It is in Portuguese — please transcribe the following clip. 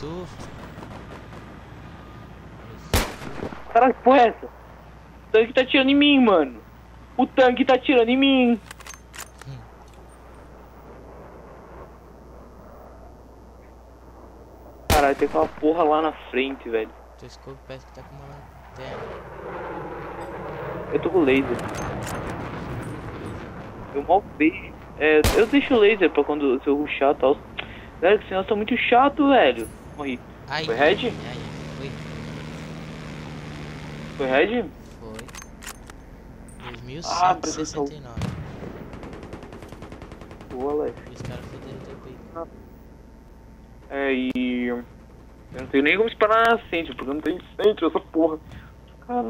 tu. Caralho, que porra é essa? O tanque tá atirando em mim, mano. O tanque tá atirando em mim. Caralho, tem aquela porra lá na frente, velho. Teu scope parece que tá com uma lanterna. Eu tô com laser. Eu mal vejo. É, eu deixo o laser pra quando se eu rushar e tal. Velho, que senão tá muito chato, velho. Morri. Ai, Foi red? ai, foi. Foi red? Foi. Ah, 2169. Boa, Alex. E os caras foderam teu peito. É, e... eu não tenho nem como esperar na centro, porque eu não tenho centro essa porra. Cara,